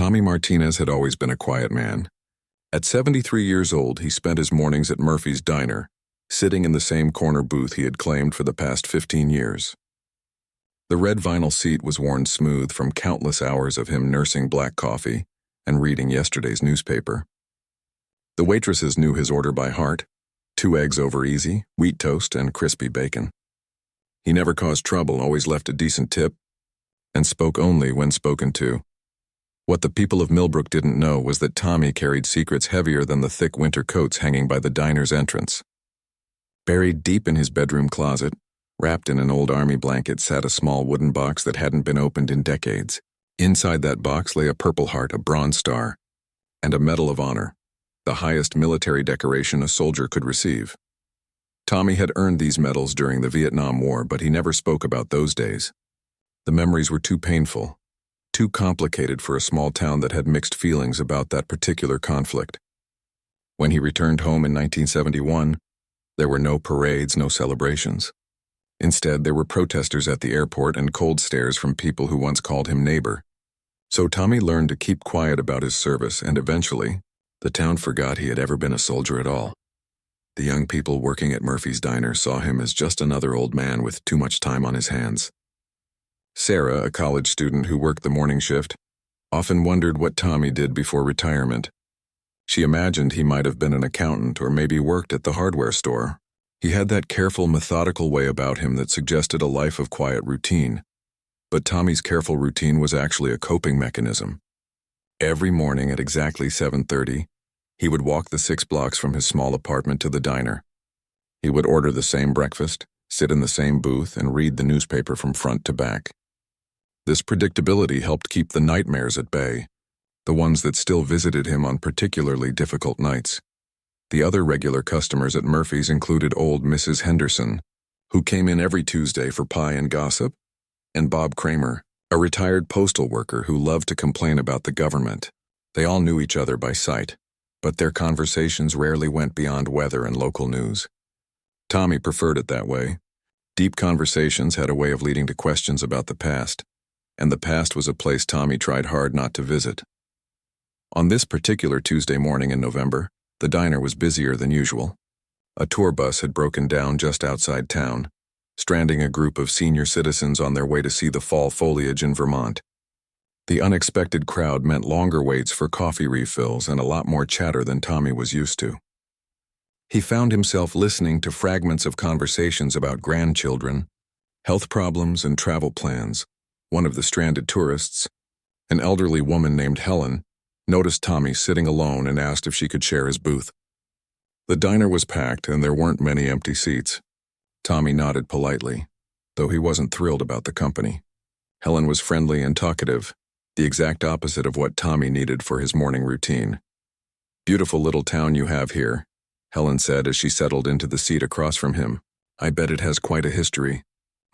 Tommy Martinez had always been a quiet man. At 73 years old, he spent his mornings at Murphy's Diner, sitting in the same corner booth he had claimed for the past 15 years. The red vinyl seat was worn smooth from countless hours of him nursing black coffee and reading yesterday's newspaper. The waitresses knew his order by heart: 2 eggs over easy, wheat toast, and crispy bacon. He never caused trouble, always left a decent tip, and spoke only when spoken to. What the people of Millbrook didn't know was that Tommy carried secrets heavier than the thick winter coats hanging by the diner's entrance. Buried deep in his bedroom closet, wrapped in an old army blanket, sat a small wooden box that hadn't been opened in decades. Inside that box lay a Purple Heart, a Bronze Star, and a Medal of Honor, the highest military decoration a soldier could receive. Tommy had earned these medals during the Vietnam War, but he never spoke about those days. The memories were too painful, too complicated for a small town that had mixed feelings about that particular conflict. When he returned home in 1971, there were no parades, no celebrations. Instead, there were protesters at the airport and cold stares from people who once called him neighbor. So Tommy learned to keep quiet about his service, and eventually, the town forgot he had ever been a soldier at all. The young people working at Murphy's Diner saw him as just another old man with too much time on his hands. Sarah, a college student who worked the morning shift, often wondered what Tommy did before retirement. She imagined he might have been an accountant or maybe worked at the hardware store. He had that careful, methodical way about him that suggested a life of quiet routine. But Tommy's careful routine was actually a coping mechanism. Every morning at exactly 7:30, he would walk the 6 blocks from his small apartment to the diner. He would order the same breakfast, sit in the same booth, and read the newspaper from front to back. This predictability helped keep the nightmares at bay, the ones that still visited him on particularly difficult nights. The other regular customers at Murphy's included old Mrs. Henderson, who came in every Tuesday for pie and gossip, and Bob Kramer, a retired postal worker who loved to complain about the government. They all knew each other by sight, but their conversations rarely went beyond weather and local news. Tommy preferred it that way. Deep conversations had a way of leading to questions about the past, and the past was a place Tommy tried hard not to visit. On this particular Tuesday morning in November, the diner was busier than usual. A tour bus had broken down just outside town, stranding a group of senior citizens on their way to see the fall foliage in Vermont. The unexpected crowd meant longer waits for coffee refills and a lot more chatter than Tommy was used to. He found himself listening to fragments of conversations about grandchildren, health problems, and travel plans. One of the stranded tourists, an elderly woman named Helen, noticed Tommy sitting alone and asked if she could share his booth. The diner was packed and there weren't many empty seats. Tommy nodded politely, though he wasn't thrilled about the company. Helen was friendly and talkative, the exact opposite of what Tommy needed for his morning routine. "Beautiful little town you have here," Helen said as she settled into the seat across from him. "I bet it has quite a history.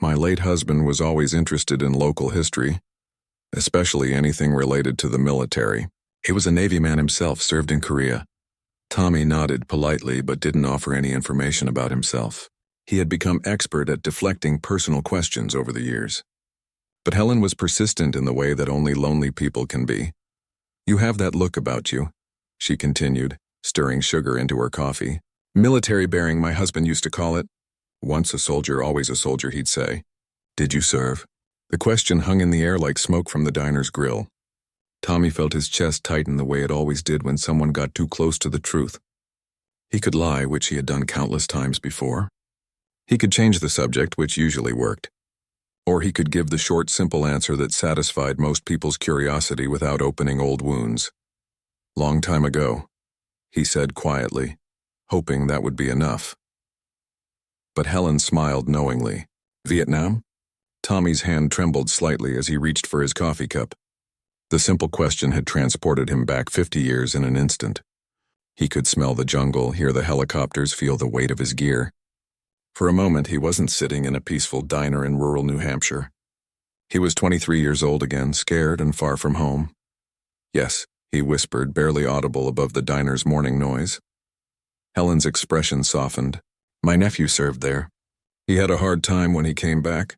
My late husband was always interested in local history, especially anything related to the military. He was a Navy man himself, served in Korea." Tommy nodded politely but didn't offer any information about himself. He had become expert at deflecting personal questions over the years. But Helen was persistent in the way that only lonely people can be. "You have that look about you," she continued, stirring sugar into her coffee. "Military bearing, my husband used to call it. Once a soldier, always a soldier," he'd say. "Did you serve?" The question hung in the air like smoke from the diner's grill. Tommy felt his chest tighten the way it always did when someone got too close to the truth. He could lie, which he had done countless times before. He could change the subject, which usually worked. Or he could give the short, simple answer that satisfied most people's curiosity without opening old wounds. "Long time ago," he said quietly, hoping that would be enough. But Helen smiled knowingly. "Vietnam?" Tommy's hand trembled slightly as he reached for his coffee cup. The simple question had transported him back 50 years in an instant. He could smell the jungle, hear the helicopters, feel the weight of his gear. For a moment, he wasn't sitting in a peaceful diner in rural New Hampshire. He was 23 years old again, scared and far from home. "Yes," he whispered, barely audible above the diner's morning noise. Helen's expression softened. "My nephew served there. He had a hard time when he came back.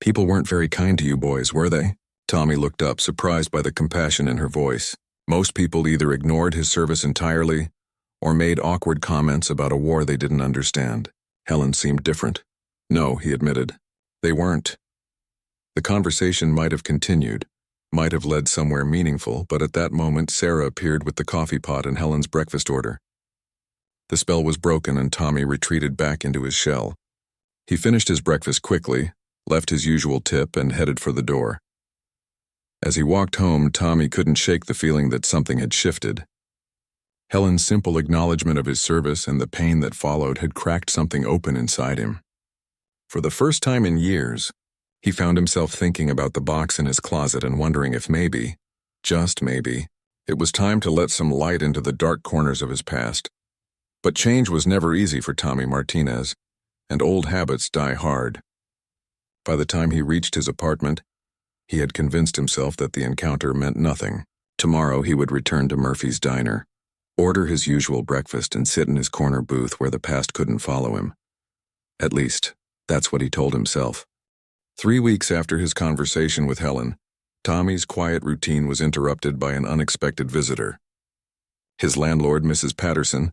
People weren't very kind to you boys, were they?" Tommy looked up, surprised by the compassion in her voice. Most people either ignored his service entirely or made awkward comments about a war they didn't understand. Helen seemed different. No, he admitted. They weren't. The conversation might have continued, might have led somewhere meaningful, but at that moment Sarah appeared with the coffee pot and Helen's breakfast order. The spell was broken and Tommy retreated back into his shell. He finished his breakfast quickly, left his usual tip, and headed for the door. As he walked home, Tommy couldn't shake the feeling that something had shifted. Helen's simple acknowledgement of his service and the pain that followed had cracked something open inside him. For the first time in years, he found himself thinking about the box in his closet and wondering if maybe, just maybe, it was time to let some light into the dark corners of his past. But change was never easy for Tommy Martinez, and old habits die hard. By the time he reached his apartment, he had convinced himself that the encounter meant nothing. Tomorrow he would return to Murphy's diner, order his usual breakfast, and sit in his corner booth where the past couldn't follow him. At least, that's what he told himself. 3 weeks after his conversation with Helen, Tommy's quiet routine was interrupted by an unexpected visitor. His landlord, Mrs. Patterson,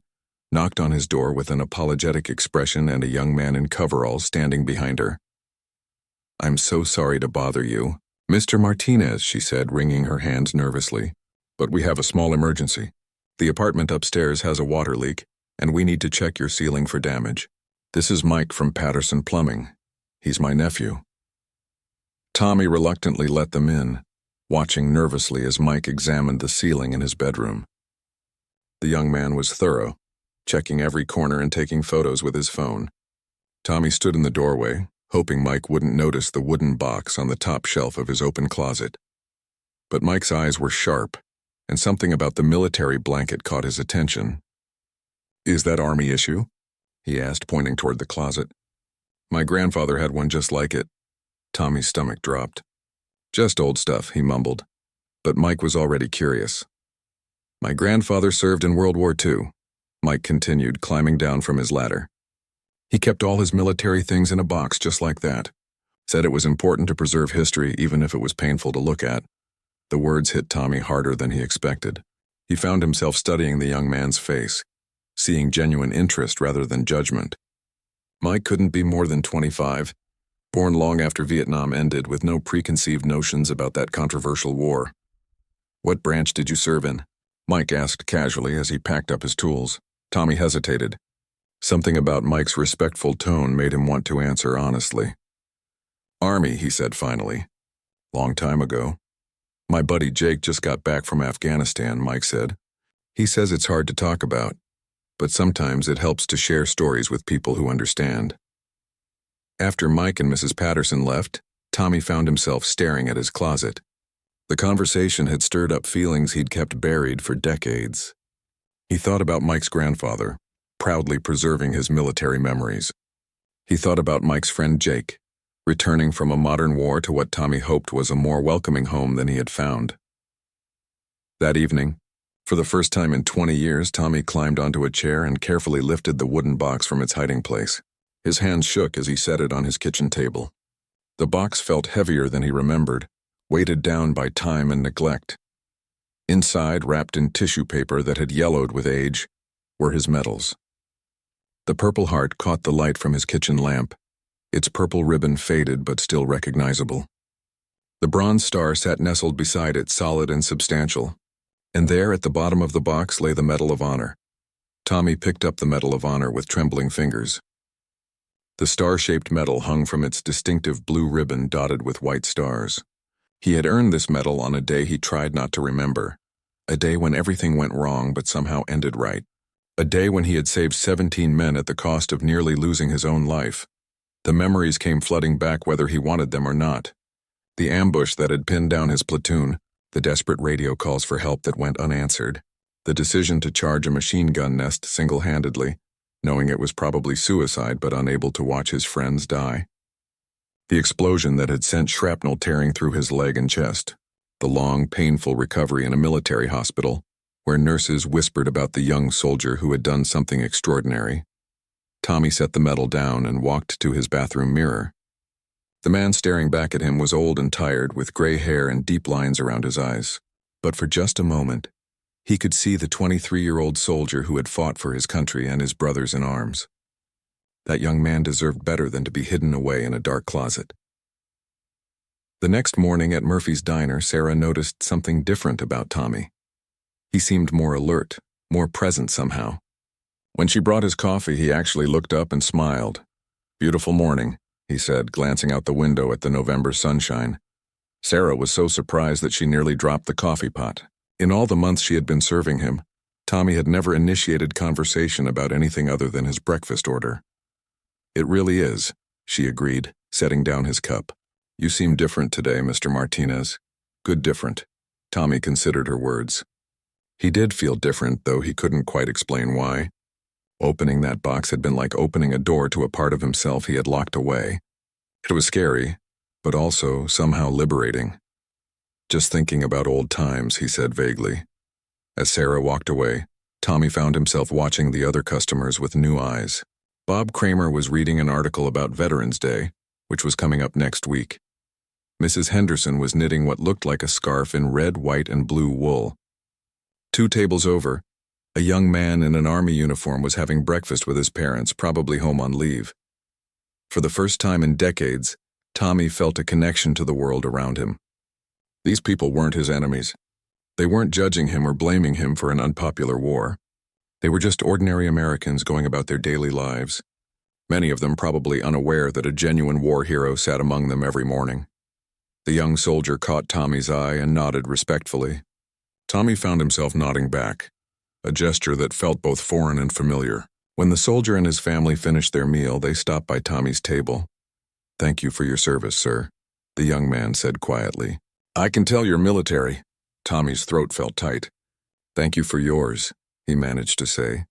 knocked on his door with an apologetic expression and a young man in coveralls standing behind her. "I'm so sorry to bother you, Mr. Martinez," she said, wringing her hands nervously. "But we have a small emergency. The apartment upstairs has a water leak, and we need to check your ceiling for damage. This is Mike from Patterson Plumbing. He's my nephew." Tommy reluctantly let them in, watching nervously as Mike examined the ceiling in his bedroom. The young man was thorough, checking every corner and taking photos with his phone. Tommy stood in the doorway, hoping Mike wouldn't notice the wooden box on the top shelf of his open closet. But Mike's eyes were sharp, and something about the military blanket caught his attention. "Is that Army issue?" he asked, pointing toward the closet. "My grandfather had one just like it." Tommy's stomach dropped. "Just old stuff," he mumbled. But Mike was already curious. "My grandfather served in World War II," Mike continued, climbing down from his ladder. "He kept all his military things in a box just like that. Said it was important to preserve history even if it was painful to look at." The words hit Tommy harder than he expected. He found himself studying the young man's face, seeing genuine interest rather than judgment. Mike couldn't be more than 25, born long after Vietnam ended with no preconceived notions about that controversial war. "What branch did you serve in?" Mike asked casually as he packed up his tools. Tommy hesitated. Something about Mike's respectful tone made him want to answer honestly. "Army," he said finally. "Long time ago." "My buddy Jake just got back from Afghanistan," Mike said. "He says it's hard to talk about, but sometimes it helps to share stories with people who understand." After Mike and Mrs. Patterson left, Tommy found himself staring at his closet. The conversation had stirred up feelings he'd kept buried for decades. He thought about Mike's grandfather, proudly preserving his military memories. He thought about Mike's friend Jake, returning from a modern war to what Tommy hoped was a more welcoming home than he had found. That evening, for the first time in 20 years, Tommy climbed onto a chair and carefully lifted the wooden box from its hiding place. His hands shook as he set it on his kitchen table. The box felt heavier than he remembered, weighted down by time and neglect. Inside, wrapped in tissue paper that had yellowed with age, were his medals. The Purple Heart caught the light from his kitchen lamp, its purple ribbon faded but still recognizable. The Bronze Star sat nestled beside it, solid and substantial, and there at the bottom of the box lay the Medal of Honor. Tommy picked up the Medal of Honor with trembling fingers. The star-shaped medal hung from its distinctive blue ribbon dotted with white stars. He had earned this medal on a day he tried not to remember, a day when everything went wrong but somehow ended right, a day when he had saved 17 men at the cost of nearly losing his own life. The memories came flooding back whether he wanted them or not. The ambush that had pinned down his platoon, the desperate radio calls for help that went unanswered, the decision to charge a machine gun nest single-handedly, knowing it was probably suicide but unable to watch his friends die. The explosion that had sent shrapnel tearing through his leg and chest. The long, painful recovery in a military hospital, where nurses whispered about the young soldier who had done something extraordinary. Tommy set the medal down and walked to his bathroom mirror. The man staring back at him was old and tired, with gray hair and deep lines around his eyes. But for just a moment, he could see the 23-year-old soldier who had fought for his country and his brothers in arms. That young man deserved better than to be hidden away in a dark closet. The next morning at Murphy's diner, Sarah noticed something different about Tommy. He seemed more alert, more present somehow. When she brought his coffee, he actually looked up and smiled. "Beautiful morning," he said, glancing out the window at the November sunshine. Sarah was so surprised that she nearly dropped the coffee pot. In all the months she had been serving him, Tommy had never initiated conversation about anything other than his breakfast order. "It really is," she agreed, setting down his cup. "You seem different today, Mr. Martinez." "Good different." Tommy considered her words. He did feel different, though he couldn't quite explain why. Opening that box had been like opening a door to a part of himself he had locked away. It was scary, but also somehow liberating. "Just thinking about old times," he said vaguely. As Sarah walked away, Tommy found himself watching the other customers with new eyes. Bob Kramer was reading an article about Veterans Day, which was coming up next week. Mrs. Henderson was knitting what looked like a scarf in red, white, and blue wool. 2 tables over, a young man in an army uniform was having breakfast with his parents, probably home on leave. For the first time in decades, Tommy felt a connection to the world around him. These people weren't his enemies. They weren't judging him or blaming him for an unpopular war. They were just ordinary Americans going about their daily lives, many of them probably unaware that a genuine war hero sat among them every morning. The young soldier caught Tommy's eye and nodded respectfully. Tommy found himself nodding back, a gesture that felt both foreign and familiar. When the soldier and his family finished their meal, they stopped by Tommy's table. "Thank you for your service, sir," the young man said quietly. "I can tell you're military." Tommy's throat felt tight. "Thank you for yours," he managed to say.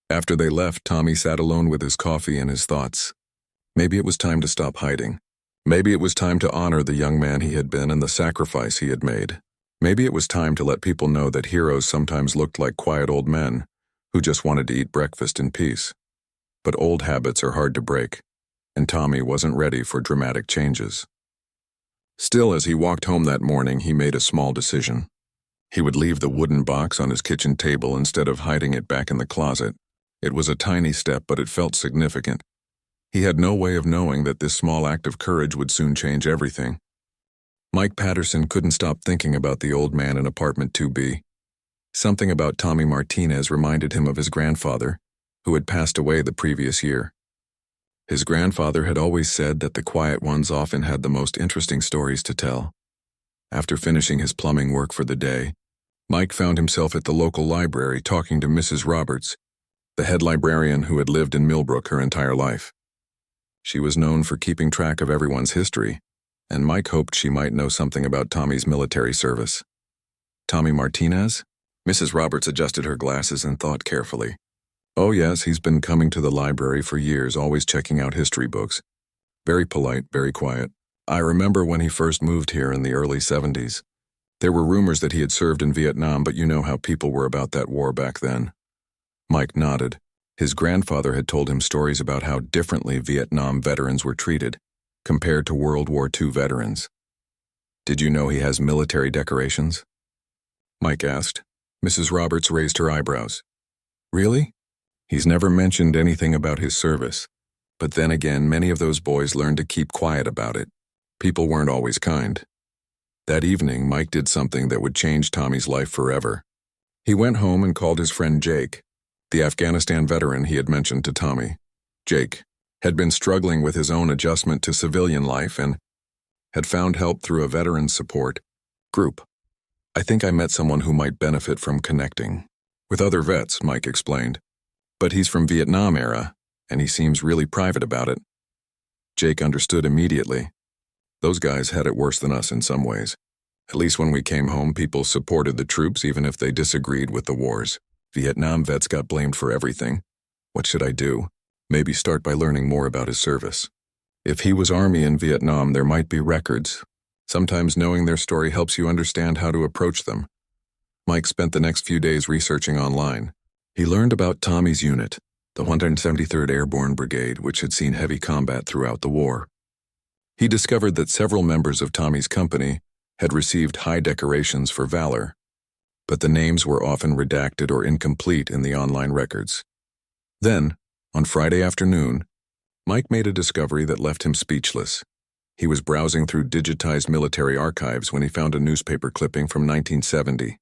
After they left, Tommy sat alone with his coffee and his thoughts. Maybe it was time to stop hiding. Maybe it was time to honor the young man he had been and the sacrifice he had made. Maybe it was time to let people know that heroes sometimes looked like quiet old men who just wanted to eat breakfast in peace. But old habits are hard to break, and Tommy wasn't ready for dramatic changes. Still, as he walked home that morning, he made a small decision. He would leave the wooden box on his kitchen table instead of hiding it back in the closet. It was a tiny step, but it felt significant. He had no way of knowing that this small act of courage would soon change everything. Mike Patterson couldn't stop thinking about the old man in apartment 2B. Something about Tommy Martinez reminded him of his grandfather, who had passed away the previous year. His grandfather had always said that the quiet ones often had the most interesting stories to tell. After finishing his plumbing work for the day, Mike found himself at the local library talking to Mrs. Roberts, the head librarian who had lived in Millbrook her entire life. She was known for keeping track of everyone's history, and Mike hoped she might know something about Tommy's military service. "Tommy Martinez?" Mrs. Roberts adjusted her glasses and thought carefully. "Oh yes, he's been coming to the library for years, always checking out history books. Very polite, very quiet. I remember when he first moved here in the early 70s. There were rumors that he had served in Vietnam, but you know how people were about that war back then." Mike nodded. His grandfather had told him stories about how differently Vietnam veterans were treated compared to World War II veterans. "Did you know he has military decorations?" Mike asked. Mrs. Roberts raised her eyebrows. "Really? He's never mentioned anything about his service. But then again, many of those boys learned to keep quiet about it. People weren't always kind." That evening, Mike did something that would change Tommy's life forever. He went home and called his friend Jake, the Afghanistan veteran he had mentioned to Tommy. Jake had been struggling with his own adjustment to civilian life and had found help through a veterans support group. "I think I met someone who might benefit from connecting with other vets," Mike explained. "But he's from Vietnam era, and he seems really private about it." Jake understood immediately. Those guys had it worse than us in some ways. At least when we came home, people supported the troops even if they disagreed with the wars. Vietnam vets got blamed for everything. What should I do? Maybe start by learning more about his service. If he was Army in Vietnam, there might be records. Sometimes knowing their story helps you understand how to approach them. Mike spent the next few days researching online. He learned about Tommy's unit, the 173rd Airborne Brigade, which had seen heavy combat throughout the war. He discovered that several members of Tommy's company had received high decorations for valor, but the names were often redacted or incomplete in the online records. Then, on Friday afternoon, Mike made a discovery that left him speechless. He was browsing through digitized military archives when he found a newspaper clipping from 1970.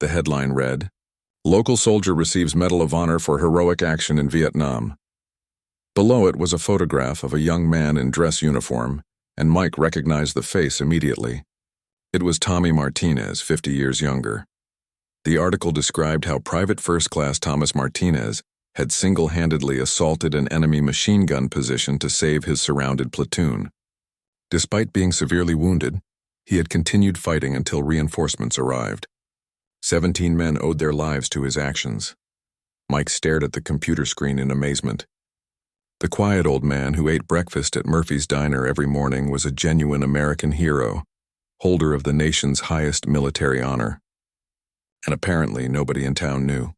The headline read, "Local soldier receives Medal of Honor for heroic action in Vietnam." Below it was a photograph of a young man in dress uniform, and Mike recognized the face immediately. It was Tommy Martinez, 50 years younger. The article described how Private First Class Thomas Martinez had single-handedly assaulted an enemy machine gun position to save his surrounded platoon. Despite being severely wounded, he had continued fighting until reinforcements arrived. 17 men owed their lives to his actions. Mike stared at the computer screen in amazement. The quiet old man who ate breakfast at Murphy's Diner every morning was a genuine American hero, holder of the nation's highest military honor. And apparently nobody in town knew.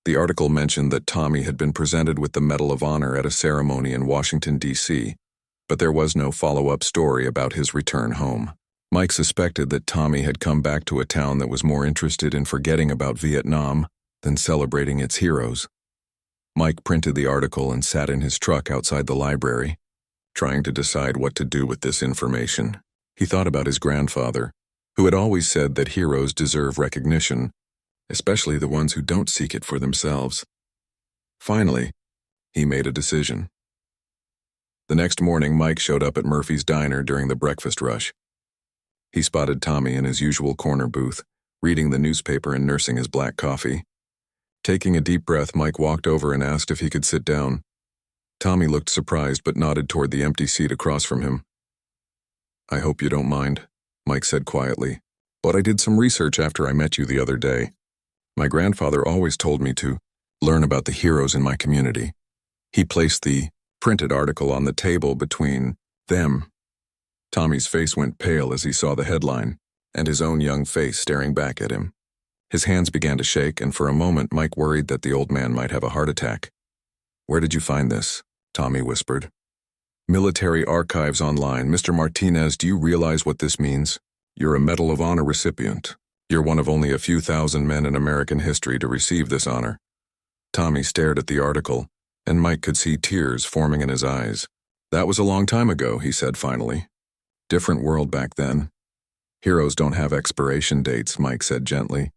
The article mentioned that Tommy had been presented with the Medal of Honor at a ceremony in Washington, D.C., but there was no follow-up story about his return home. Mike suspected that Tommy had come back to a town that was more interested in forgetting about Vietnam than celebrating its heroes. Mike printed the article and sat in his truck outside the library, trying to decide what to do with this information. He thought about his grandfather, who had always said that heroes deserve recognition, especially the ones who don't seek it for themselves. Finally, he made a decision. The next morning, Mike showed up at Murphy's Diner during the breakfast rush. He spotted Tommy in his usual corner booth, reading the newspaper and nursing his black coffee. Taking a deep breath, Mike walked over and asked if he could sit down. Tommy looked surprised but nodded toward the empty seat across from him. "I hope you don't mind," Mike said quietly, "but I did some research after I met you the other day. My grandfather always told me to learn about the heroes in my community." He placed the printed article on the table between them. Tommy's face went pale as he saw the headline, and his own young face staring back at him. His hands began to shake, and for a moment Mike worried that the old man might have a heart attack. "Where did you find this?" Tommy whispered. "Military archives online. Mr. Martinez, do you realize what this means? You're a Medal of Honor recipient. You're one of only a few thousand men in American history to receive this honor." Tommy stared at the article, and Mike could see tears forming in his eyes. "That was a long time ago," he said finally. "Different world back then. Heroes don't have expiration dates," Mike said gently.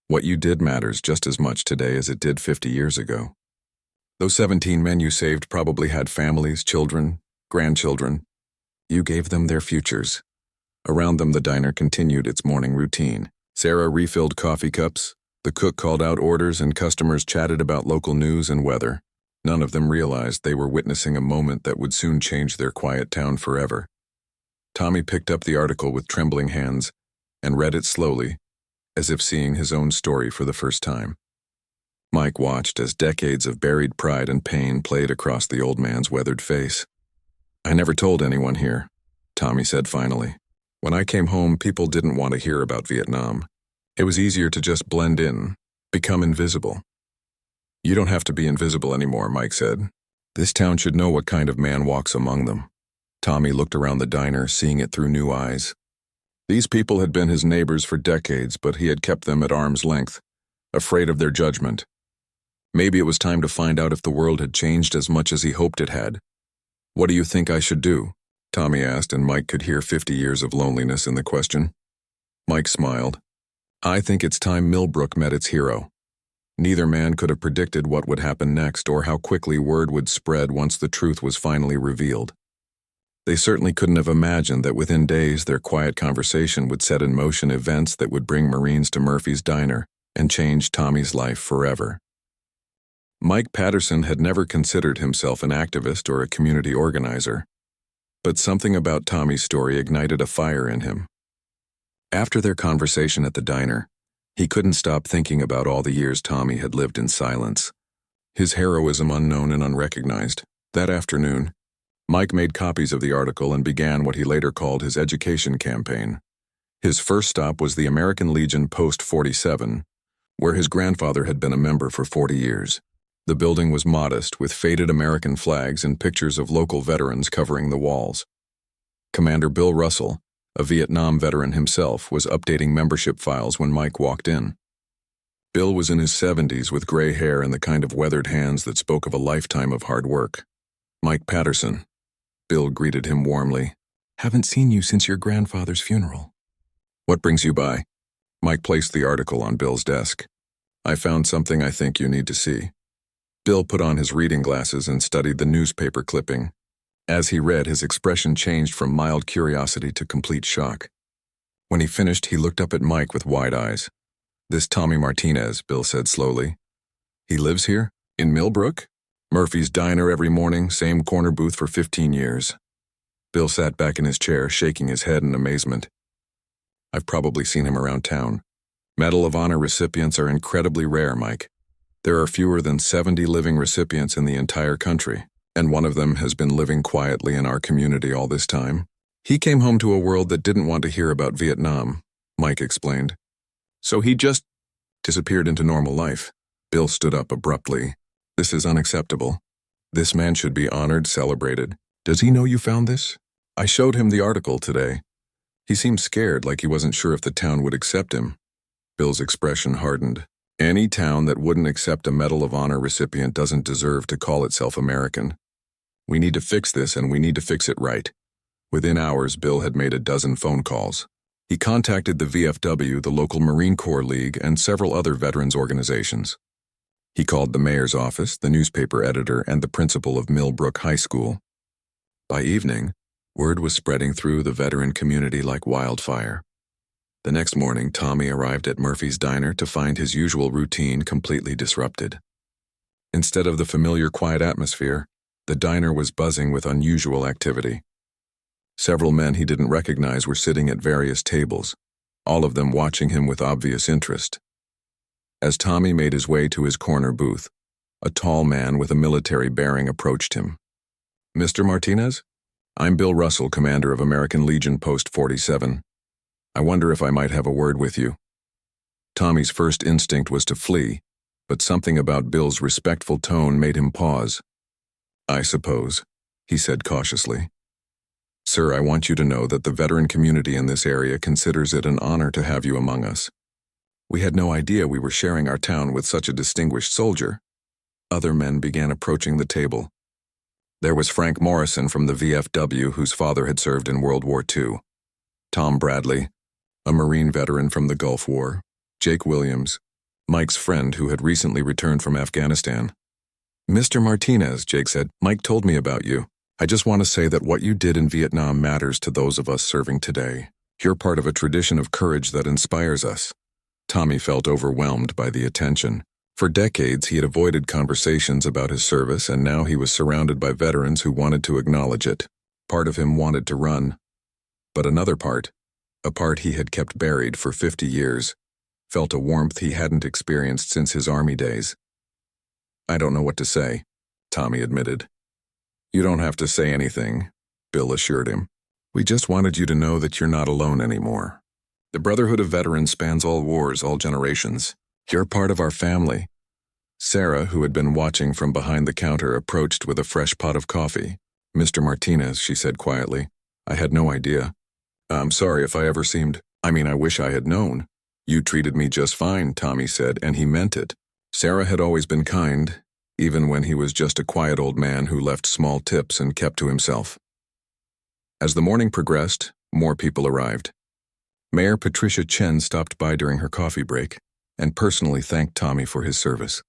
"What you did matters just as much today as it did 50 years ago. Those 17 men you saved probably had families, children, grandchildren. You gave them their futures." Around them, the diner continued its morning routine. Sarah refilled coffee cups, the cook called out orders, and customers chatted about local news and weather. None of them realized they were witnessing a moment that would soon change their quiet town forever. Tommy picked up the article with trembling hands and read it slowly, as if seeing his own story for the first time. Mike watched as decades of buried pride and pain played across the old man's weathered face. "I never told anyone here," Tommy said finally. "When I came home, people didn't want to hear about Vietnam. It was easier to just blend in, become invisible." "You don't have to be invisible anymore," Mike said. "This town should know what kind of man walks among them." Tommy looked around the diner, seeing it through new eyes. These people had been his neighbors for decades, but he had kept them at arm's length, afraid of their judgment. Maybe it was time to find out if the world had changed as much as he hoped it had. "What do you think I should do?" Tommy asked, and Mike could hear 50 years of loneliness in the question. Mike smiled. "I think it's time Millbrook met its hero." Neither man could have predicted what would happen next or how quickly word would spread once the truth was finally revealed. They certainly couldn't have imagined that within days their quiet conversation would set in motion events that would bring Marines to Murphy's Diner and change Tommy's life forever. Mike Patterson had never considered himself an activist or a community organizer, but something about Tommy's story ignited a fire in him. After their conversation at the diner, he couldn't stop thinking about all the years Tommy had lived in silence, his heroism unknown and unrecognized. That afternoon, Mike made copies of the article and began what he later called his education campaign. His first stop was the American Legion Post 47, where his grandfather had been a member for 40 years. The building was modest, with faded American flags and pictures of local veterans covering the walls. Commander Bill Russell, a Vietnam veteran himself, was updating membership files when Mike walked in. Bill was in his 70s with gray hair and the kind of weathered hands that spoke of a lifetime of hard work. "Mike Patterson." Bill greeted him warmly. "Haven't seen you since your grandfather's funeral." "What brings you by?" Mike placed the article on Bill's desk. "I found something I think you need to see." Bill put on his reading glasses and studied the newspaper clipping. As he read, his expression changed from mild curiosity to complete shock. When he finished, he looked up at Mike with wide eyes. "This Tommy Martinez," Bill said slowly. "He lives here? In Millbrook? Murphy's Diner every morning, same corner booth for 15 years. Bill sat back in his chair, shaking his head in amazement. "I've probably seen him around town. Medal of Honor recipients are incredibly rare, Mike. There are fewer than 70 living recipients in the entire country, and one of them has been living quietly in our community all this time. He came home to a world that didn't want to hear about Vietnam," Mike explained. "So he just disappeared into normal life." Bill stood up abruptly. "This is unacceptable. This man should be honored, celebrated. Does he know you found this? I showed him the article today. He seemed scared, like he wasn't sure if the town would accept him." Bill's expression hardened. "Any town that wouldn't accept a Medal of Honor recipient doesn't deserve to call itself American. We need to fix this, and we need to fix it right." Within hours, Bill had made a dozen phone calls. He contacted the VFW, the local Marine Corps League, and several other veterans organizations. He called the mayor's office, the newspaper editor, and the principal of Millbrook High School. By evening, word was spreading through the veteran community like wildfire. The next morning, Tommy arrived at Murphy's Diner to find his usual routine completely disrupted. Instead of the familiar quiet atmosphere, the diner was buzzing with unusual activity. Several men he didn't recognize were sitting at various tables, all of them watching him with obvious interest. As Tommy made his way to his corner booth, a tall man with a military bearing approached him. "Mr. Martinez? I'm Bill Russell, commander of American Legion Post 47. I wonder if I might have a word with you." Tommy's first instinct was to flee, but something about Bill's respectful tone made him pause. "I suppose," he said cautiously. "Sir, I want you to know that the veteran community in this area considers it an honor to have you among us. We had no idea we were sharing our town with such a distinguished soldier." Other men began approaching the table. There was Frank Morrison from the VFW, whose father had served in World War II. Tom Bradley, a Marine veteran from the Gulf War. Jake Williams, Mike's friend who had recently returned from Afghanistan. "Mr. Martinez," Jake said, "Mike told me about you. I just want to say that what you did in Vietnam matters to those of us serving today. You're part of a tradition of courage that inspires us." Tommy felt overwhelmed by the attention. For decades, he had avoided conversations about his service, and now he was surrounded by veterans who wanted to acknowledge it. Part of him wanted to run. But another part, a part he had kept buried for 50 years, felt a warmth he hadn't experienced since his Army days. "I don't know what to say," Tommy admitted. "You don't have to say anything," Bill assured him. "We just wanted you to know that you're not alone anymore. The Brotherhood of Veterans spans all wars, all generations. You're part of our family." Sarah, who had been watching from behind the counter, approached with a fresh pot of coffee. "Mr. Martinez," she said quietly, "I had no idea. I'm sorry if I ever seemed, I wish I had known." "You treated me just fine," Tommy said, and he meant it. Sarah had always been kind, even when he was just a quiet old man who left small tips and kept to himself. As the morning progressed, more people arrived. Mayor Patricia Chen stopped by during her coffee break and personally thanked Tommy for his service.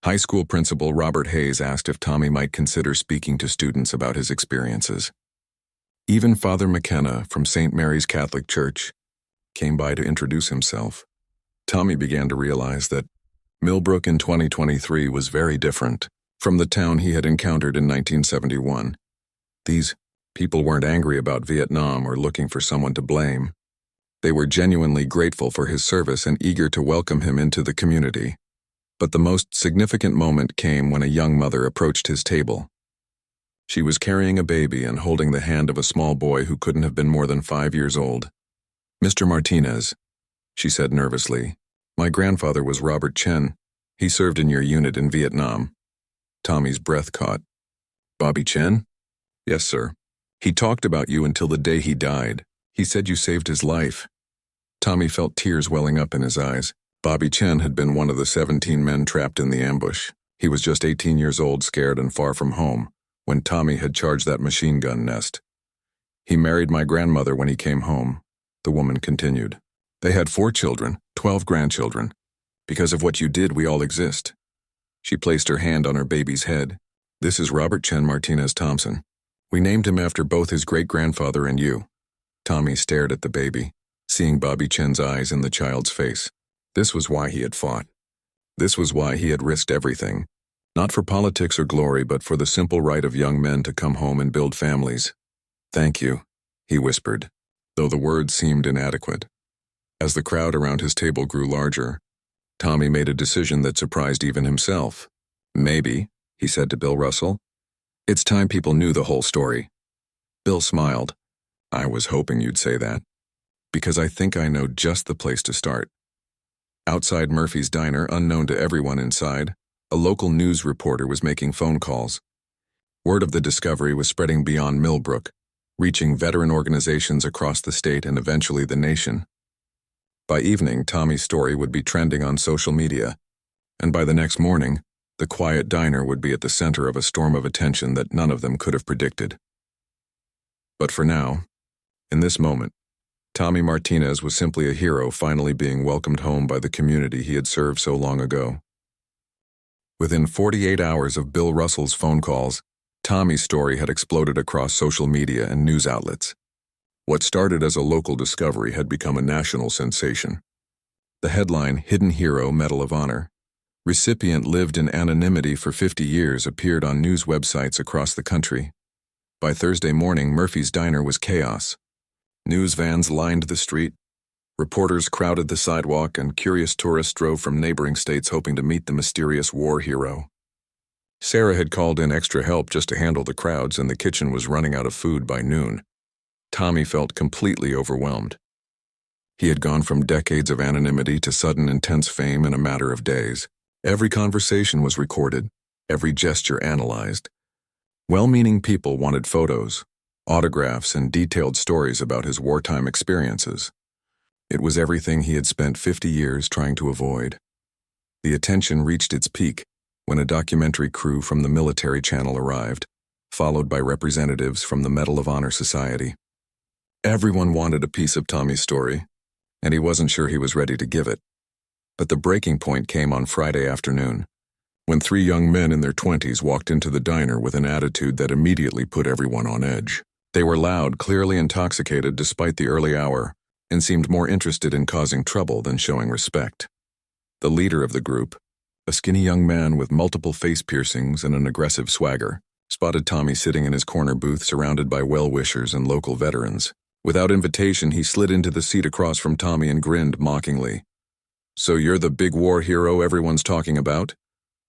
High school principal Robert Hayes asked if Tommy might consider speaking to students about his experiences. Even Father McKenna from St. Mary's Catholic Church came by to introduce himself. Tommy began to realize that Millbrook in 2023 was very different from the town he had encountered in 1971. These people weren't angry about Vietnam or looking for someone to blame. They were genuinely grateful for his service and eager to welcome him into the community. But the most significant moment came when a young mother approached his table. She was carrying a baby and holding the hand of a small boy who couldn't have been more than 5 years old. "Mr. Martinez," she said nervously, "my grandfather was Robert Chen. He served in your unit in Vietnam." Tommy's breath caught. "Bobby Chen?" "Yes, sir. He talked about you until the day he died. He said you saved his life." Tommy felt tears welling up in his eyes. Bobby Chen had been one of the 17 men trapped in the ambush. He was just 18 years old, scared and far from home, when Tommy had charged that machine gun nest. "He married my grandmother when he came home," the woman continued. "They had 4 children, 12 grandchildren. Because of what you did, we all exist." She placed her hand on her baby's head. "This is Robert Chen Martinez Thompson. We named him after both his great-grandfather and you." Tommy stared at the baby, seeing Bobby Chen's eyes in the child's face. This was why he had fought. This was why he had risked everything. Not for politics or glory, but for the simple right of young men to come home and build families. "Thank you," he whispered, though the words seemed inadequate. As the crowd around his table grew larger, Tommy made a decision that surprised even himself. "Maybe," he said to Bill Russell, "it's time people knew the whole story." Bill smiled. "I was hoping you'd say that, because I think I know just the place to start." Outside Murphy's diner, unknown to everyone inside, a local news reporter was making phone calls. Word of the discovery was spreading beyond Millbrook, reaching veteran organizations across the state and eventually the nation. By evening, Tommy's story would be trending on social media, and by the next morning, the quiet diner would be at the center of a storm of attention that none of them could have predicted. But for now, in this moment, Tommy Martinez was simply a hero finally being welcomed home by the community he had served so long ago. Within 48 hours of Bill Russell's phone calls, Tommy's story had exploded across social media and news outlets. What started as a local discovery had become a national sensation. The headline, "Hidden Hero Medal of Honor. Recipient lived in anonymity for 50 years," appeared on news websites across the country. By Thursday morning, Murphy's diner was chaos. News vans lined the street, reporters crowded the sidewalk, and curious tourists drove from neighboring states hoping to meet the mysterious war hero. Sarah had called in extra help just to handle the crowds, and the kitchen was running out of food by noon. Tommy felt completely overwhelmed. He had gone from decades of anonymity to sudden intense fame in a matter of days. Every conversation was recorded, every gesture analyzed. Well-meaning people wanted photos, autographs, and detailed stories about his wartime experiences. It was everything he had spent 50 years trying to avoid. The attention reached its peak when a documentary crew from the military channel arrived, followed by representatives from the Medal of Honor Society. Everyone wanted a piece of Tommy's story, and he wasn't sure he was ready to give it. But the breaking point came on Friday afternoon, when 3 young men in their 20s walked into the diner with an attitude that immediately put everyone on edge. They were loud, clearly intoxicated despite the early hour, and seemed more interested in causing trouble than showing respect. The leader of the group, a skinny young man with multiple face piercings and an aggressive swagger, spotted Tommy sitting in his corner booth surrounded by well-wishers and local veterans. Without invitation, he slid into the seat across from Tommy and grinned mockingly. "So you're the big war hero everyone's talking about?"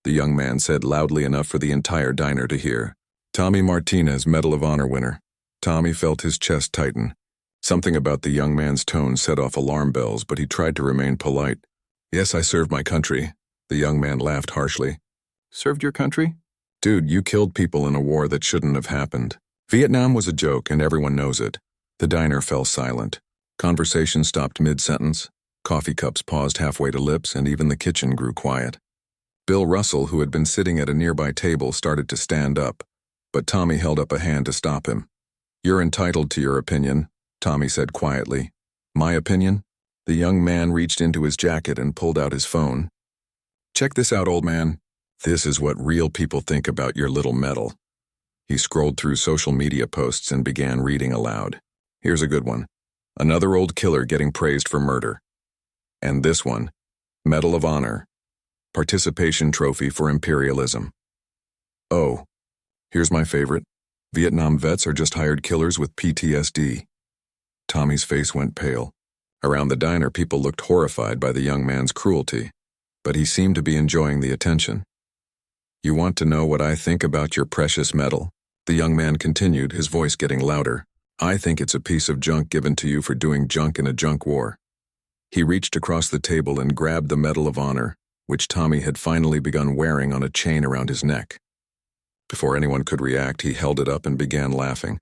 the young man said loudly enough for the entire diner to hear. "Tommy Martinez, Medal of Honor winner." Tommy felt his chest tighten. Something about the young man's tone set off alarm bells, but he tried to remain polite. "Yes, I served my country." The young man laughed harshly. "Served your country? Dude, you killed people in a war that shouldn't have happened. Vietnam was a joke, and everyone knows it." The diner fell silent. Conversation stopped mid-sentence. Coffee cups paused halfway to lips, and even the kitchen grew quiet. Bill Russell, who had been sitting at a nearby table, started to stand up, but Tommy held up a hand to stop him. "You're entitled to your opinion," Tommy said quietly. "My opinion?" The young man reached into his jacket and pulled out his phone. "Check this out, old man. This is what real people think about your little medal." He scrolled through social media posts and began reading aloud. Here's a good one. "Another old killer getting praised for murder." And this one, "Medal of Honor. Participation trophy for imperialism." Oh, here's my favorite. "Vietnam vets are just hired killers with PTSD." Tommy's face went pale. Around the diner, people looked horrified by the young man's cruelty, but he seemed to be enjoying the attention. "You want to know what I think about your precious medal?" the young man continued, his voice getting louder. "I think it's a piece of junk given to you for doing junk in a junk war." He reached across the table and grabbed the Medal of Honor, which Tommy had finally begun wearing on a chain around his neck. Before anyone could react, he held it up and began laughing.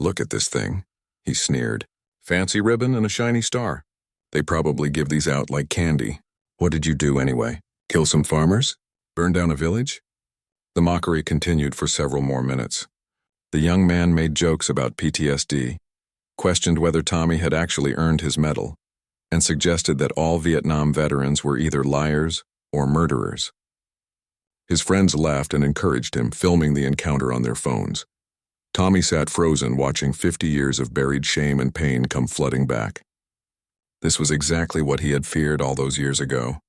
"Look at this thing," he sneered. "Fancy ribbon and a shiny star. They probably give these out like candy. What did you do anyway? Kill some farmers? Burn down a village?" The mockery continued for several more minutes. The young man made jokes about PTSD, questioned whether Tommy had actually earned his medal, and suggested that all Vietnam veterans were either liars or murderers. His friends laughed and encouraged him, filming the encounter on their phones. Tommy sat frozen, watching 50 years of buried shame and pain come flooding back. This was exactly what he had feared all those years ago.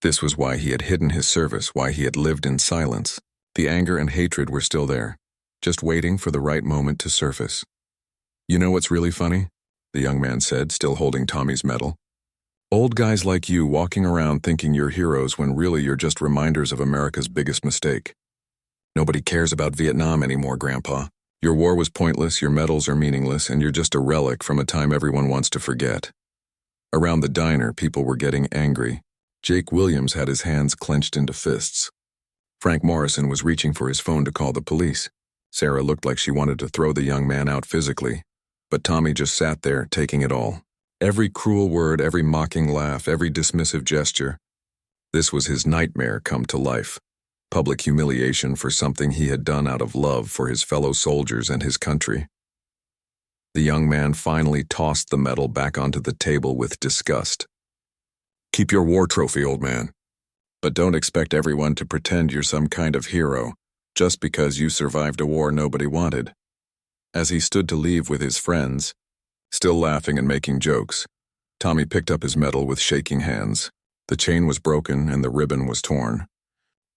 This was why he had hidden his service, why he had lived in silence. The anger and hatred were still there, just waiting for the right moment to surface. "You know what's really funny?" the young man said, still holding Tommy's medal. "Old guys like you walking around thinking you're heroes when really you're just reminders of America's biggest mistake. Nobody cares about Vietnam anymore, Grandpa. Your war was pointless, your medals are meaningless, and you're just a relic from a time everyone wants to forget." Around the diner, people were getting angry. Jake Williams had his hands clenched into fists. Frank Morrison was reaching for his phone to call the police. Sarah looked like she wanted to throw the young man out physically, but Tommy just sat there, taking it all. Every cruel word, every mocking laugh, every dismissive gesture. This was his nightmare come to life. Public humiliation for something he had done out of love for his fellow soldiers and his country. The young man finally tossed the medal back onto the table with disgust. "Keep your war trophy, old man. But don't expect everyone to pretend you're some kind of hero just because you survived a war nobody wanted." As he stood to leave with his friends, still laughing and making jokes, Tommy picked up his medal with shaking hands. The chain was broken and the ribbon was torn.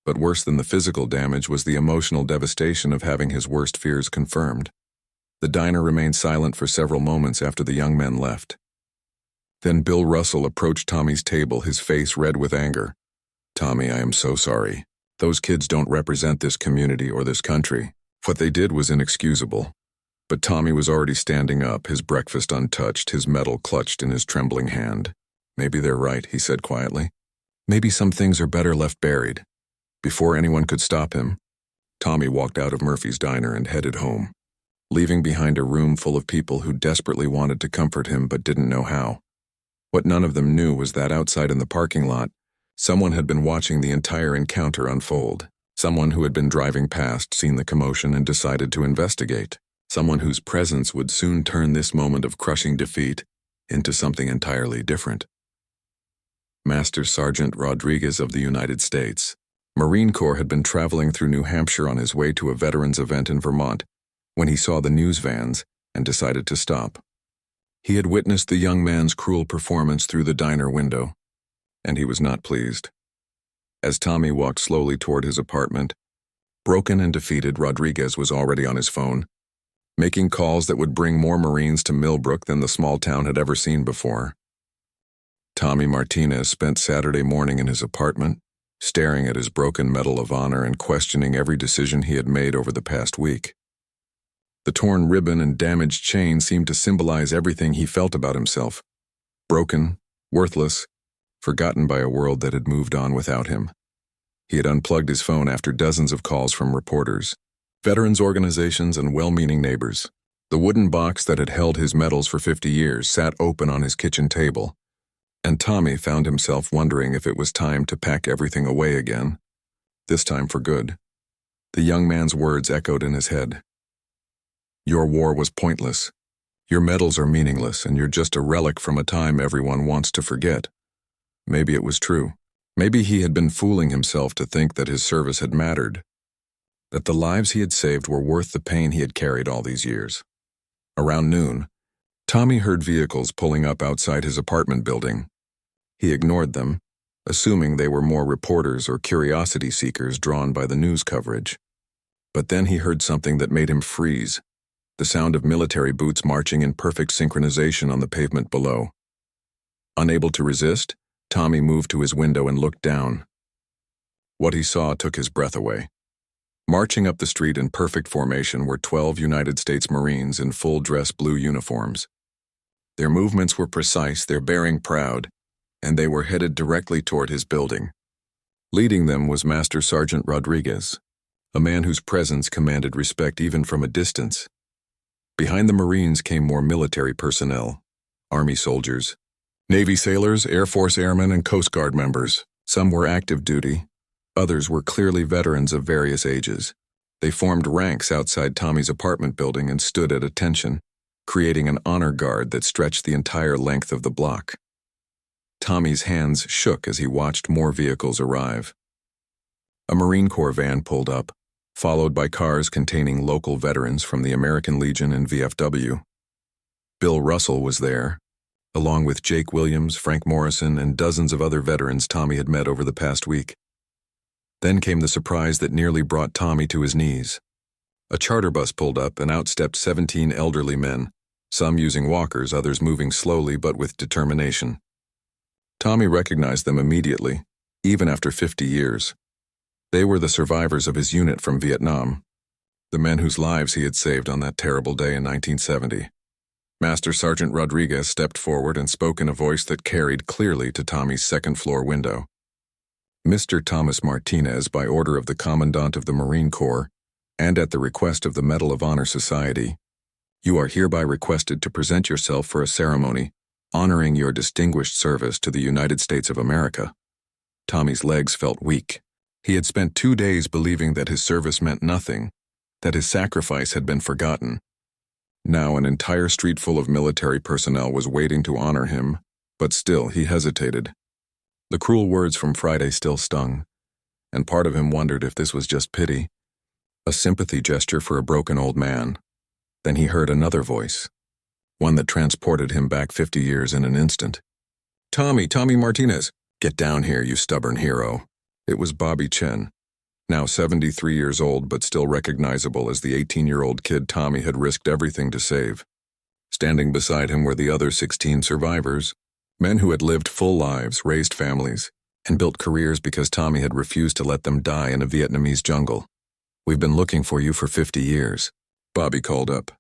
But worse than the physical damage was the emotional devastation of having his worst fears confirmed. The diner remained silent for several moments after the young men left. Then Bill Russell approached Tommy's table, his face red with anger. "Tommy, I am so sorry. Those kids don't represent this community or this country. What they did was inexcusable." But Tommy was already standing up, his breakfast untouched, his medal clutched in his trembling hand. "Maybe they're right," he said quietly. "Maybe some things are better left buried." Before anyone could stop him, Tommy walked out of Murphy's diner and headed home, leaving behind a room full of people who desperately wanted to comfort him but didn't know how. What none of them knew was that outside in the parking lot, someone had been watching the entire encounter unfold. Someone who had been driving past, seen the commotion, and decided to investigate. Someone whose presence would soon turn this moment of crushing defeat into something entirely different. Master Sergeant Rodriguez of the United States, Marine Corps, had been traveling through New Hampshire on his way to a veterans event in Vermont when he saw the news vans and decided to stop. He had witnessed the young man's cruel performance through the diner window, and he was not pleased. As Tommy walked slowly toward his apartment, broken and defeated, Rodriguez was already on his phone, making calls that would bring more Marines to Millbrook than the small town had ever seen before. Tommy Martinez spent Saturday morning in his apartment, staring at his broken Medal of Honor and questioning every decision he had made over the past week. The torn ribbon and damaged chain seemed to symbolize everything he felt about himself. Broken, worthless, forgotten by a world that had moved on without him. He had unplugged his phone after dozens of calls from reporters, veterans organizations, and well-meaning neighbors. The wooden box that had held his medals for 50 years sat open on his kitchen table, and Tommy found himself wondering if it was time to pack everything away again, this time for good. The young man's words echoed in his head. "Your war was pointless. Your medals are meaningless, and you're just a relic from a time everyone wants to forget." Maybe it was true. Maybe he had been fooling himself to think that his service had mattered, that the lives he had saved were worth the pain he had carried all these years. Around noon, Tommy heard vehicles pulling up outside his apartment building. He ignored them, assuming they were more reporters or curiosity seekers drawn by the news coverage. But then he heard something that made him freeze, the sound of military boots marching in perfect synchronization on the pavement below. Unable to resist, Tommy moved to his window and looked down. What he saw took his breath away. Marching up the street in perfect formation were 12 United States Marines in full-dress blue uniforms. Their movements were precise, their bearing proud, and they were headed directly toward his building. Leading them was Master Sergeant Rodriguez, a man whose presence commanded respect even from a distance. Behind the Marines came more military personnel, Army soldiers, Navy sailors, Air Force airmen, and Coast Guard members. Some were active duty. Others were clearly veterans of various ages. They formed ranks outside Tommy's apartment building and stood at attention, creating an honor guard that stretched the entire length of the block. Tommy's hands shook as he watched more vehicles arrive. A Marine Corps van pulled up, followed by cars containing local veterans from the American Legion and VFW. Bill Russell was there, along with Jake Williams, Frank Morrison, and dozens of other veterans Tommy had met over the past week. Then came the surprise that nearly brought Tommy to his knees. A charter bus pulled up and out stepped 17 elderly men, some using walkers, others moving slowly but with determination. Tommy recognized them immediately, even after 50 years. They were the survivors of his unit from Vietnam, the men whose lives he had saved on that terrible day in 1970. Master Sergeant Rodriguez stepped forward and spoke in a voice that carried clearly to Tommy's second-floor window. Mr. Thomas Martinez, by order of the Commandant of the Marine Corps, and at the request of the Medal of Honor Society, you are hereby requested to present yourself for a ceremony honoring your distinguished service to the United States of America. Tommy's legs felt weak. He had spent 2 days believing that his service meant nothing, that his sacrifice had been forgotten. Now an entire street full of military personnel was waiting to honor him, but still he hesitated. The cruel words from Friday still stung, and part of him wondered if this was just pity, a sympathy gesture for a broken old man. Then he heard another voice, one that transported him back 50 years in an instant. Tommy Martinez, get down here, you stubborn hero." It was Bobby Chen, now 73 years old but still recognizable as the 18-year-old kid Tommy had risked everything to save. Standing beside him were the other 16 survivors, men who had lived full lives, raised families, and built careers because Tommy had refused to let them die in a Vietnamese jungle. "We've been looking for you for 50 years, Bobby called up.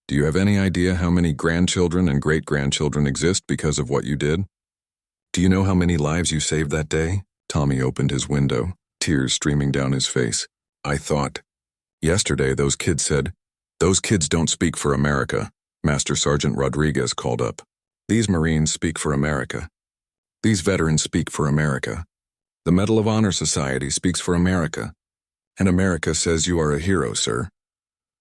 "Do you have any idea how many grandchildren and great-grandchildren exist because of what you did? Do you know how many lives you saved that day?" Tommy opened his window, tears streaming down his face. "I thought. Yesterday those kids said, 'Those kids don't speak for America,'" Master Sergeant Rodriguez called up. "These Marines speak for America. These veterans speak for America. The Medal of Honor Society speaks for America. And America says you are a hero, sir."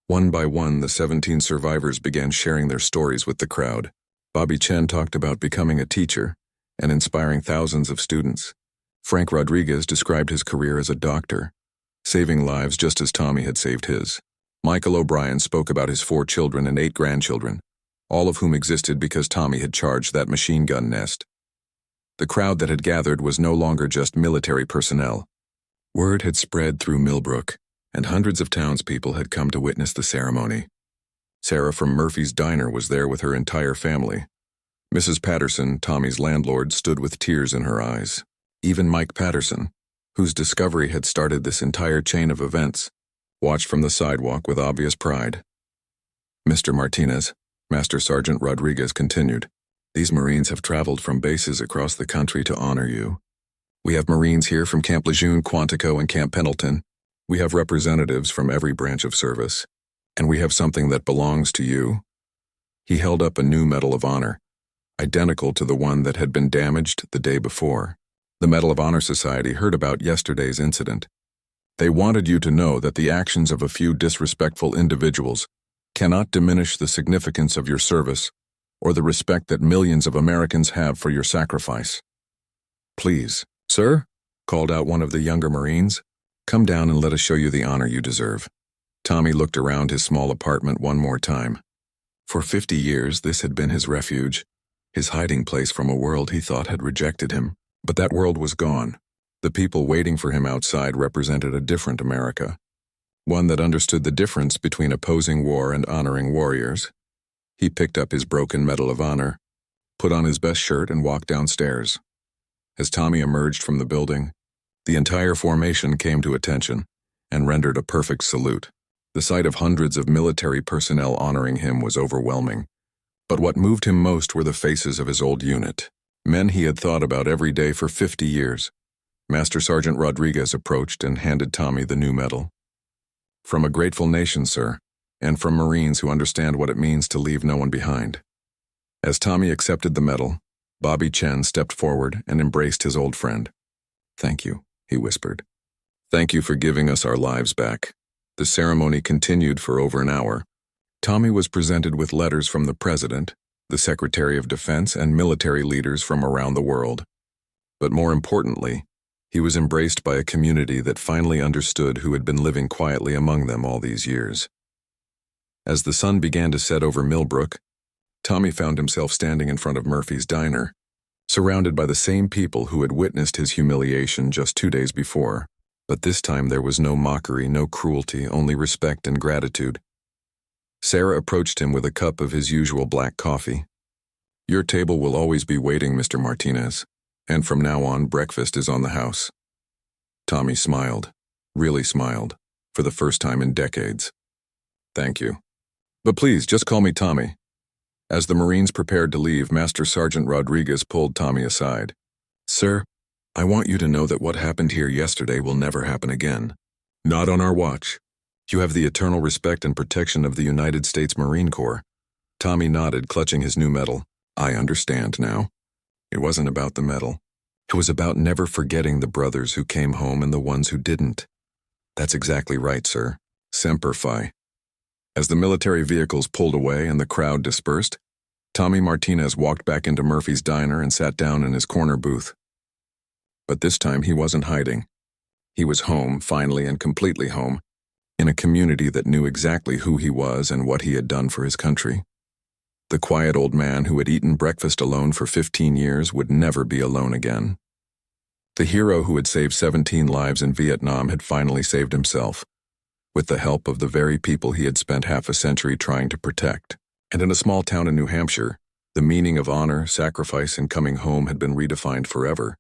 One by one, the 17 survivors began sharing their stories with the crowd. Bobby Chen talked about becoming a teacher and inspiring thousands of students. Frank Rodriguez described his career as a doctor, saving lives just as Tommy had saved his. Michael O'Brien spoke about his 4 children and 8 grandchildren, all of whom existed because Tommy had charged that machine gun nest. The crowd that had gathered was no longer just military personnel. Word had spread through Millbrook, and hundreds of townspeople had come to witness the ceremony. Sarah from Murphy's Diner was there with her entire family. Mrs. Patterson, Tommy's landlord, stood with tears in her eyes. Even Mike Patterson, whose discovery had started this entire chain of events, watched from the sidewalk with obvious pride. "Mr. Martinez," Master Sergeant Rodriguez continued, "these Marines have traveled from bases across the country to honor you. We have Marines here from Camp Lejeune, Quantico, and Camp Pendleton. We have representatives from every branch of service, and we have something that belongs to you." He held up a new Medal of Honor, identical to the one that had been damaged the day before. The Medal of Honor Society heard about yesterday's incident. They wanted you to know that the actions of a few disrespectful individuals cannot diminish the significance of your service or the respect that millions of Americans have for your sacrifice. "Please, sir," called out one of the younger Marines, "come down and let us show you the honor you deserve." Tommy looked around his small apartment one more time. For 50 years, this had been his refuge, his hiding place from a world he thought had rejected him. But that world was gone. The people waiting for him outside represented a different America, one that understood the difference between opposing war and honoring warriors. He picked up his broken Medal of Honor, put on his best shirt, and walked downstairs. As Tommy emerged from the building, the entire formation came to attention and rendered a perfect salute. The sight of hundreds of military personnel honoring him was overwhelming. But what moved him most were the faces of his old unit. Men he had thought about every day for 50 years. Master Sergeant Rodriguez approached and handed Tommy the new medal. "From a grateful nation, sir. and from Marines who understand what it means to leave no one behind. As Tommy accepted the medal, Bobby Chen stepped forward and embraced his old friend. "Thank you," he whispered. "Thank you for giving us our lives back." The ceremony continued for over an hour. Tommy was presented with letters from the President, the Secretary of Defense, and military leaders from around the world. But more importantly, he was embraced by a community that finally understood who had been living quietly among them all these years. As the sun began to set over Millbrook, Tommy found himself standing in front of Murphy's diner, surrounded by the same people who had witnessed his humiliation just 2 days before. But this time there was no mockery, no cruelty, only respect and gratitude. Sarah approached him with a cup of his usual black coffee. "Your table will always be waiting, Mr. Martinez, and from now on breakfast is on the house." Tommy smiled, really smiled, for the first time in decades. "Thank you. But please, just call me Tommy." As the Marines prepared to leave, Master Sergeant Rodriguez pulled Tommy aside. "Sir, I want you to know that what happened here yesterday will never happen again. Not on our watch. You have the eternal respect and protection of the United States Marine Corps." Tommy nodded, clutching his new medal. "I understand now. It wasn't about the medal. It was about never forgetting the brothers who came home and the ones who didn't." "That's exactly right, sir. Semper Fi." As the military vehicles pulled away and the crowd dispersed, Tommy Martinez walked back into Murphy's diner and sat down in his corner booth. But this time he wasn't hiding. He was home, finally and completely home, in a community that knew exactly who he was and what he had done for his country. The quiet old man who had eaten breakfast alone for 15 years would never be alone again. The hero who had saved 17 lives in Vietnam had finally saved himself, with the help of the very people he had spent half a century trying to protect. And in a small town in New Hampshire, the meaning of honor, sacrifice, and coming home had been redefined forever.